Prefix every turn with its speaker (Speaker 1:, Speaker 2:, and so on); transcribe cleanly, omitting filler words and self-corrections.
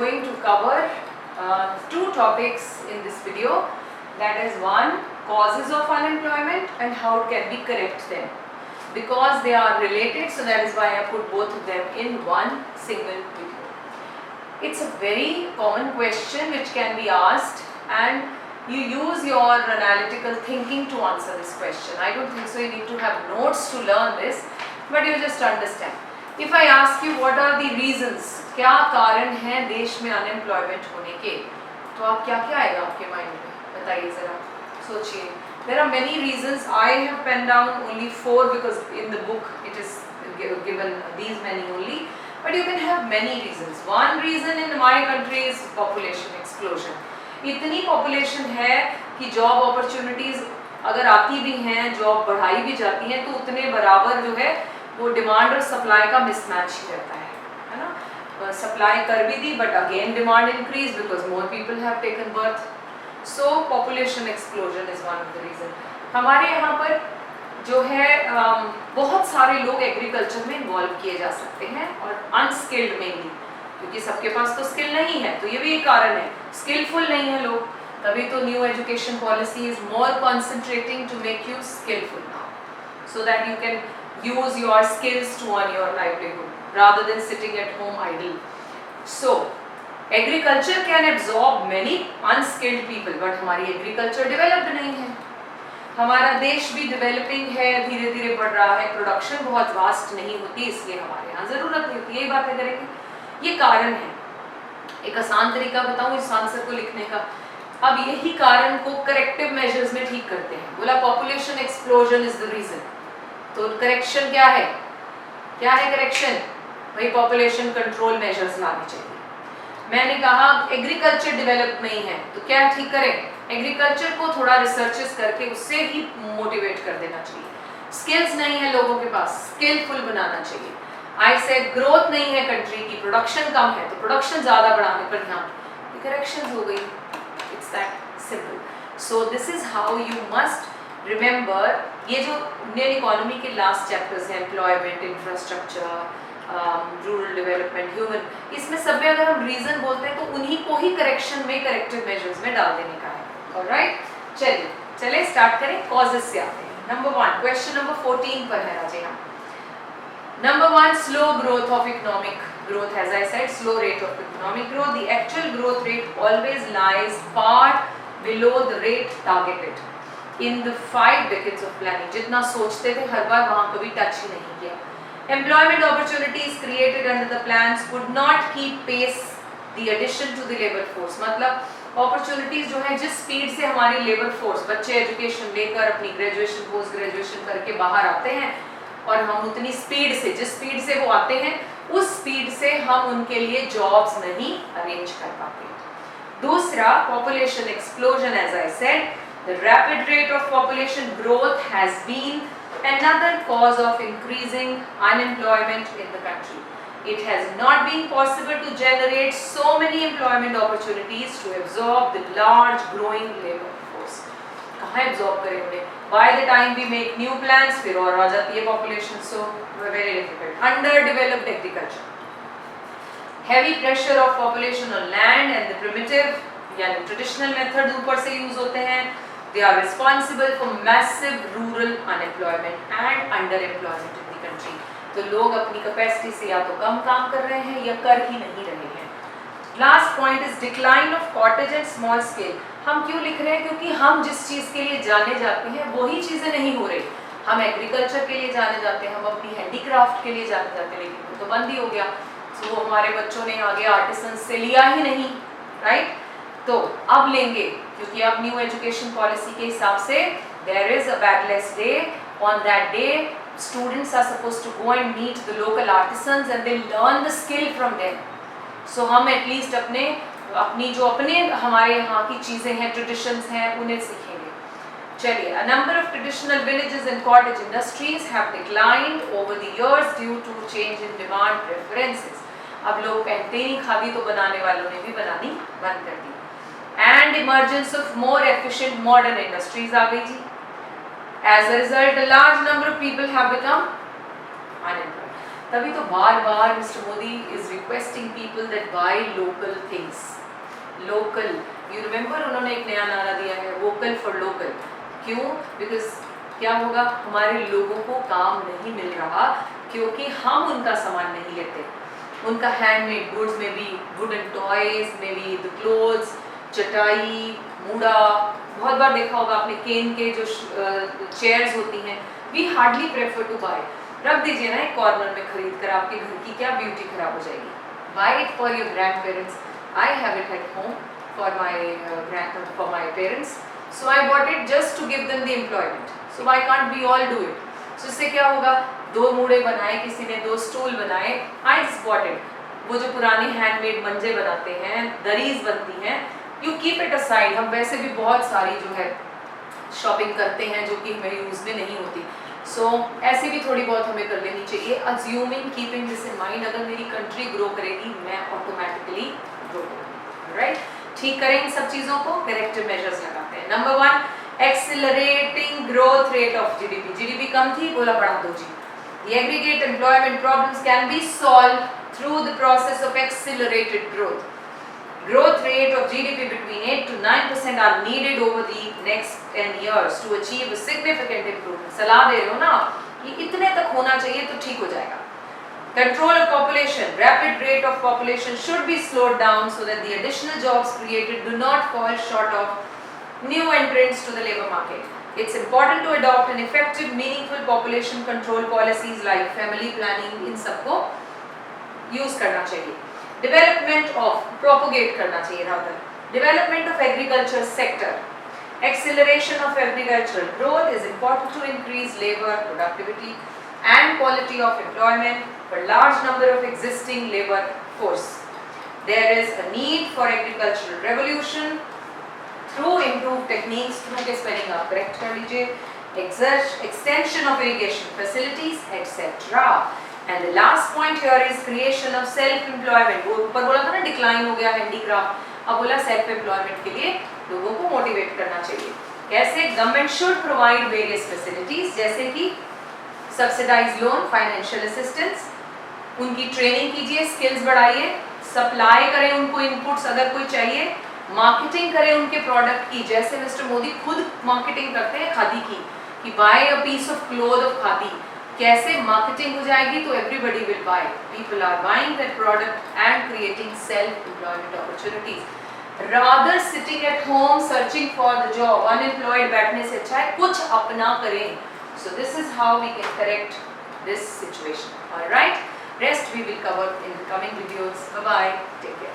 Speaker 1: going to cover two topics in this video. That is, one, causes of unemployment and how can we correct them, because they are related, so that is why I put both of them in one single video. It's a very common question which can be asked, and you use your analytical thinking to answer this question. I don't think so you need to have notes to learn this, but you just understand. If I ask you what are the reasons, क्या कारण हैं देश में unemployment होने के, तो आप क्या क्या आएगा आपके माइंड में, बताइए ज़रा, सोचिए. There are many reasons. I have penned down only 4 because in the book it is given these many only, but you can have many reasons. One reason in my country is population explosion. इतनी population है कि job opportunities अगर आती भी हैं, job बढ़ाई भी जाती हैं, तो उतने बराबर जो है वो डिमांड और सप्लाई का मिसमैच ही रहता है ना. सप्लाई कर भी दी, but again demand increase because more people have taken birth. So population explosion is one of the reason. हमारे यहाँ पर जो है बहुत सारे लोग एग्रीकल्चर में इन्वॉल्व किए जा सकते हैं, और अनस्किल्ड मेनली, क्योंकि सबके पास तो स्किल नहीं है, तो ये भी एक कारण है. स्किलफुल नहीं है लोग, तभी तो new education policy is more concentrating to make you skillful now, so that you can use your skills to earn your livelihood rather than sitting at home idle. So agriculture can absorb many unskilled people, but हमारी agriculture developed नहीं है. हमारा देश भी developing है, धीरे धीरे बढ़ रहा है, प्रोडक्शन बहुत वास्ट नहीं होती, इसलिए हमारे यहाँ ज़रूरत नहीं होती. यही बातें करेंगे, ये कारण है. एक आसान तरीका बताऊँ इस आंसर को लिखने का. अब यही कारण को करेक्टिव मेजर्स में ठीक करते हैं. बोला population explosion is the reason, तो करेक्शन क्या है, क्या है करेक्शन? वही पॉपुलेशन कंट्रोल मेजर्स लाने चाहिए. मैंने कहा एग्रीकल्चर डेवलप नहीं है, तो क्या ठीक करें? एग्रीकल्चर को थोड़ा रिसर्चेस करके उससे ही मोटिवेट कर देना चाहिए. स्किल्स नहीं है लोगों के पास, स्किलफुल बनाना चाहिए. आई सेड ग्रोथ नहीं है कंट्री की, प्रोडक्शन कम है, तो प्रोडक्शन ज़्यादा बढ़ाने पर ध्यान. करेक्शन हो गई. It's that simple. So this is how you must remember. ये जो इंडियन इकोनॉमी के लास्ट चैप्टर्स हैं, employment, infrastructure, rural development, human, इसमें सब में अगर हम रीजन बोलते हैं तो उन्हीं को ही करेक्शन में, करेक्टिव मेजर्स में डाल देने का है. ऑलराइट, चलिए स्टार्ट करें. कॉजेस से आते हैं. नंबर 1, क्वेश्चन नंबर 14 पर है राजे. यहाँ number 1, slow growth of economic growth. As I said, slow rate of economic growth. The actual growth rate always lies far below the rate targeted in the 5 decades of planning. जितना सोचते थे हर बार वहाँ कभी touch ही नहीं किया. Employment opportunities created under the plans could not keep pace the addition to the labor force. मतलब opportunities जो है जिस स्पीड से हमारी लेबर फोर्स, बच्चे एजुकेशन लेकर अपनी ग्रेजुएशन, पोस्ट ग्रेजुएशन करके बाहर आते हैं, और हम उतनी स्पीड से, जिस स्पीड से वो आते हैं उस स्पीड से हम उनके लिए जॉब्स नहीं अरेंज कर पाते. दूसरा, population explosion. As I said, the rapid rate of population growth has been another cause of increasing unemployment in the country. It has not been possible to generate so many employment opportunities to absorb the large growing labor force. कहाँ absorb करें उन्हें? By the time we make new plans, फिर और आ जाती है population, so very difficult. Underdeveloped agriculture. Heavy pressure of population on land and the primitive यानी traditional methods ऊपर से use होते हैं. They are responsible for massive rural unemployment and underemployment in the country. तो लोग अपनी कैपेसिटी से या तो कम काम कर रहे हैं या कर ही नहीं रहे हैं. Last point is decline of cottage and small scale. हम क्यों लिख रहे हैं? क्योंकि हम जिस चीज़ के लिए जाने जाते हैं वही चीज़ें नहीं हो रही. हम एग्रीकल्चर के लिए जाने जाते हैं, हम अपनी हैंडीक्राफ्ट के लिए जाने जाते हैं, लेकिन वो तो बंद ही हो गया. तो वो हमारे बच्चों ने आगे आर्टिसन से लिया ही नहीं, राइट? तो अब लेंगे, क्योंकि अब न्यू एजुकेशन पॉलिसी के हिसाब से there is a bagless day. On that day students are supposed to go and meet the local artisans and they learn the skill from them. So हम at least अपनी जो अपने हमारे यहाँ की चीज़ें हैं, ट्रेडिशंस हैं, उन्हें सीखेंगे. चलिए, a number of traditional villages and cottage industries have declined over the years due to change in demand preferences. अब लोग कहते ही खादी, तो बनाने वालों ने भी बनानी बंद कर दी. And emergence of more efficient modern industries आ गई जी. As a result, a large number of people have become unemployed. तभी तो बार बार mister Modi is requesting people that buy local things. Local, you remember उन्होंने एक नया नारा दिया है, वोकल फॉर लोकल। क्यों? बिकॉज क्या होगा, हमारे लोगों को काम नहीं मिल रहा क्योंकि हम उनका सामान नहीं लेते। उनका हैंडमेड गुड्स में भी, वुडन टॉयज में भी, द क्लोथ्स, चटाई, मूड़ा, बहुत बार देखा होगा आपने केन के जो चेयर्स होती हैं, we hardly prefer to buy. रख दीजिए ना एक कॉर्नर में खरीद कर, आपके घर की क्या ब्यूटी खराब हो जाएगी। Buy it for your grandparents. I have it at home for my parents, so I bought it just to give them the employment. So why can't we all do it? So इससे क्या होगा, 2 मूड़े बनाए किसी ने, 2 stool बनाए, I just bought it. वो जो पुरानी हैंडमेड मंजे बनाते हैं, दरीज बनती हैं, यू कीप इट असाइड। हम वैसे भी बहुत सारी जो है शॉपिंग करते हैं जो कि हमें यूज में नहीं होती। सो ऐसे भी थोड़ी बहुत हमें कर लेनी चाहिए, assuming, keeping this in mind, अगर मेरी कंट्री ग्रो करेगी मैं ऑटोमेटिकली ग्रो करूँगी। राइट, ठीक करें इन सब चीज़ों को, करेक्टिव मेजर्स लगाते हैं। Number 1, accelerating growth rate of GDP. GDP कम थी, बोला बढ़ा दो जी। The aggregate employment problems can be solved through the process of accelerated growth. Growth rate of GDP between 8 to 9% are needed over the next 10 years to achieve a significant improvement. सलाह दे रहे हो ना कि इतने तक होना चाहिए तो ठीक हो जाएगा। Control of population. Rapid rate of population should be slowed down so that the additional jobs created do not fall short of new entrants to the labor market. It's important to adopt an effective, meaningful population control policies like family planning. इन सबको use करना चाहिए। Development of, propagate करना चाहिए rather. Development of agriculture sector. Acceleration of agricultural growth is important to increase labor productivity and quality of employment for large number of existing labor force. There is a need for agricultural revolution through improved techniques, through के spelling आप correct कर लीजिए, extension of irrigation facilities, etc. And the last point here is creation of self-employment. वो ऊपर बोला था ना decline हो गया handicraft, अब बोला self-employment के लिए लोगों को motivate करना चाहिए। कैसे? Government should provide various facilities, जैसे कि subsidized loan, financial assistance, उनकी ट्रेनिंग कीजिए, स्किल्स बढ़ाइए, सप्लाई करें उनको इनपुट्स अगर कोई चाहिए, मार्केटिंग करें उनके प्रोडक्ट की, जैसे मिस्टर मोदी खुद मार्केटिंग करते हैं खादी की, कि buy a piece of cloth of khadi. कैसे मार्केटिंग हो जाएगी तो everybody will buy, people are buying that product and creating self employment opportunities rather sitting at home searching for the job. Unemployed बैठने से अच्छा है कुछ अपना करें। So this is how we can correct this situation. All right, rest we will cover in the coming videos. Bye bye, take care.